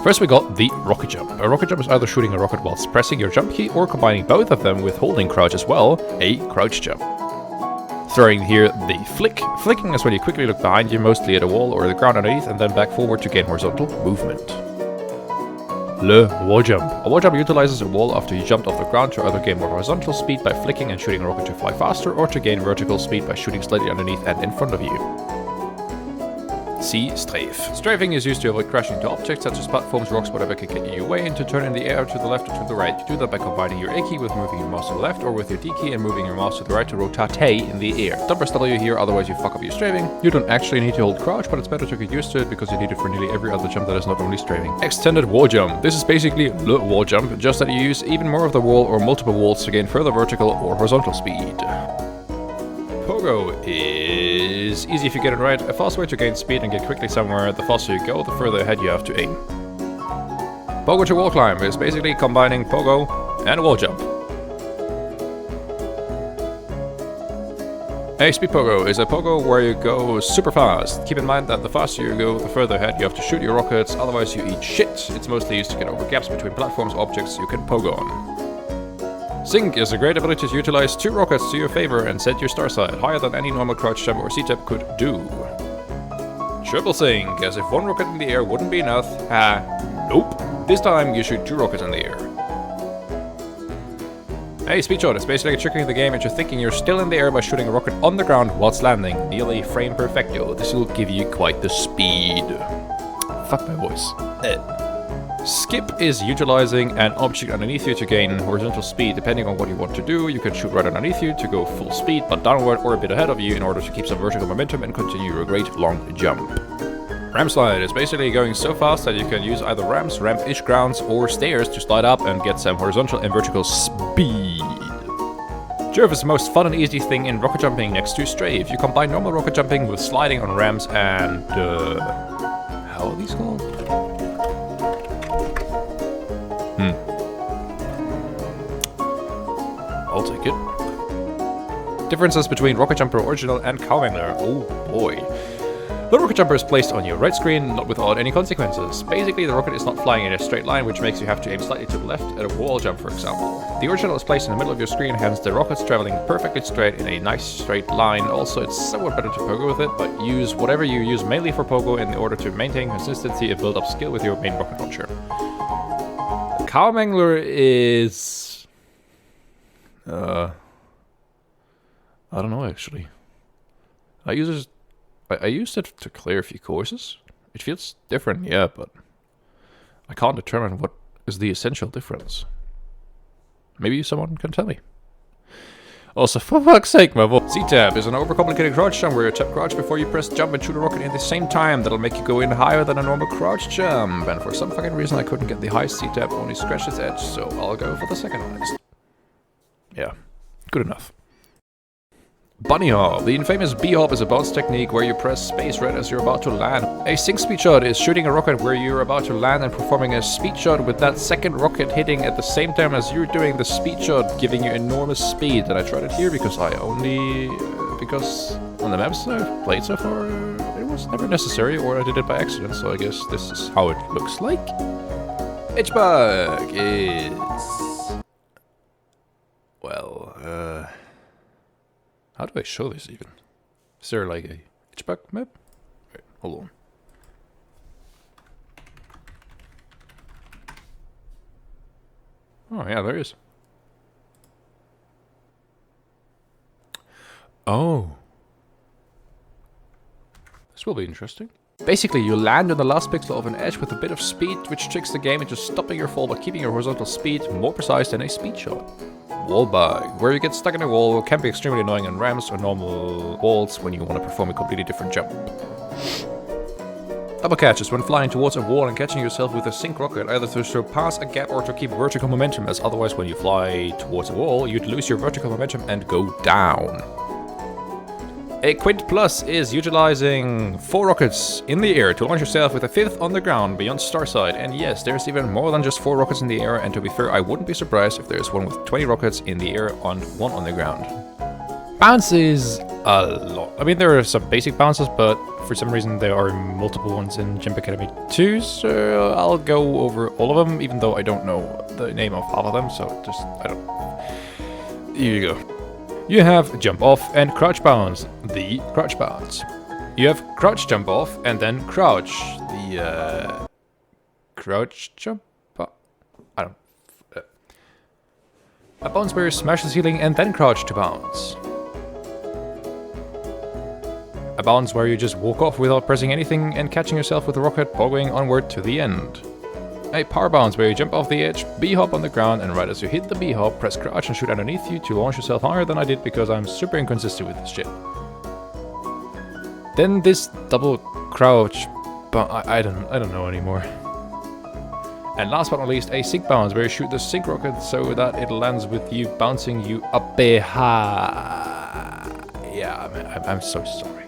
First we got the rocket jump. A rocket jump is either shooting a rocket whilst pressing your jump key or combining both of them with holding crouch as well, a crouch jump. Throwing here the flick. Flicking is when you quickly look behind you, mostly at a wall or the ground underneath, and then back forward to gain horizontal movement. Le wall jump. A wall jump utilizes a wall after you jumped off the ground to either gain more horizontal speed by flicking and shooting a rocket to fly faster, or to gain vertical speed by shooting slightly underneath and in front of you. C. Strafe. Strafing is used to avoid crashing into objects such as platforms, rocks, whatever can get in your way, and to turn in the air to the left or to the right. You do that by combining your A key with moving your mouse to the left, or with your D key and moving your mouse to the right to rotate in the air. Don't press W here, otherwise you fuck up your strafing. You don't actually need to hold crouch, but it's better to get used to it because you need it for nearly every other jump that is not only strafing. Extended wall jump. This is basically le wall jump, just that you use even more of the wall or multiple walls to gain further vertical or horizontal speed. Pogo is easy if you get it right. A fast way to gain speed and get quickly somewhere. The faster you go, the further ahead you have to aim. Pogo to wall climb is basically combining pogo and wall jump. A speed pogo is a pogo where you go super fast. Keep in mind that the faster you go, the further ahead you have to shoot your rockets, otherwise you eat shit. It's mostly used to get over gaps between platforms or objects you can pogo on. Sync is a great ability to utilize 2 rockets to your favor and set your star side higher than any normal crouch jump or C-tap could do. Triple sync, as if 1 rocket in the air wouldn't be enough. Nope. This time you shoot 2 rockets in the air. A speed shot is basically tricking the game into thinking you're still in the air by shooting a rocket on the ground whilst landing. Nearly frame perfecto. This will give you quite the speed. Fuck my voice. Skip is utilizing an object underneath you to gain horizontal speed. Depending on what you want to do, you can shoot right underneath you to go full speed, but downward or a bit ahead of you in order to keep some vertical momentum and continue your great long jump. Ram slide is basically going so fast that you can use either ramps, ramp-ish grounds, or stairs to slide up and get some horizontal and vertical speed. Jerv is the most fun and easy thing in rocket jumping next to strafe. You combine normal rocket jumping with sliding on ramps and how are these called? I'll take it. Differences between Rocket Jumper Original and Cowmangler. Oh boy. The Rocket Jumper is placed on your right screen, not without any consequences. Basically, the rocket is not flying in a straight line, which makes you have to aim slightly to the left at a wall jump, for example. The Original is placed in the middle of your screen, hence the rocket's traveling perfectly straight in a nice straight line. Also, it's somewhat better to pogo with it, but use whatever you use mainly for pogo in order to maintain consistency and build up skill with your main rocket launcher. The Cowmangler is... I don't know actually. I used it to clear a few courses. It feels different, yeah, but I can't determine what is the essential difference. Maybe someone can tell me. Also, for fuck's sake, my voice. C-tap is an overcomplicated crouch jump where you tap crouch before you press jump and shoot a rocket in the same time. That'll make you go in higher than a normal crouch jump. And for some fucking reason I couldn't get the highest C-tap, only scratched its edge, so I'll go for the second highest. Yeah, good enough. Bunny hop. The infamous B-hop is a bounce technique where you press space right as you're about to land. A sync speed shot is shooting a rocket where you're about to land and performing a speed shot with that second rocket hitting at the same time as you're doing the speed shot, giving you enormous speed. And I tried it here because because on the maps I've played so far, it was never necessary, or I did it by accident, so I guess this is how it looks like. H-bug is... well, how do I show this even? Is there like a H-bug map? Wait, hold on. Oh yeah, there is. Oh. This will be interesting. Basically, you land on the last pixel of an edge with a bit of speed, which tricks the game into stopping your fall but keeping your horizontal speed more precise than a speed shot. Wall bug, where you get stuck in a wall, can be extremely annoying on ramps or normal walls when you want to perform a completely different jump. Double catch is when flying towards a wall and catching yourself with a sync rocket, either to surpass a gap or to keep vertical momentum, as otherwise when you fly towards a wall, you'd lose your vertical momentum and go down. A Quint Plus is utilizing 4 rockets in the air to launch yourself with a 5th on the ground beyond Starside. And yes, there's even more than just 4 rockets in the air, and to be fair, I wouldn't be surprised if there's one with 20 rockets in the air and 1 on the ground. Bounces a lot. I mean, there are some basic bounces, but for some reason there are multiple ones in Jump Academy 2, so I'll go over all of them, even though I don't know the name of half of them, so just, I don't... Here you go. You have Jump Off and Crouch Bounce, the Crouch Bounce. You have Crouch Jump Off and then Crouch, the, Crouch Jump... I don't... A bounce where you smash the ceiling and then crouch to bounce. A bounce where you just walk off without pressing anything and catching yourself with a rocket bogging onward to the end. A power bounce where you jump off the edge, B-hop on the ground, and right as you hit the B-hop, press crouch and shoot underneath you to launch yourself higher than I did because I'm super inconsistent with this shit. Then this double crouch, but I don't know anymore. And last but not least, a sync bounce where you shoot the sync rocket so that it lands with you bouncing you up behind. Yeah, I'm so sorry.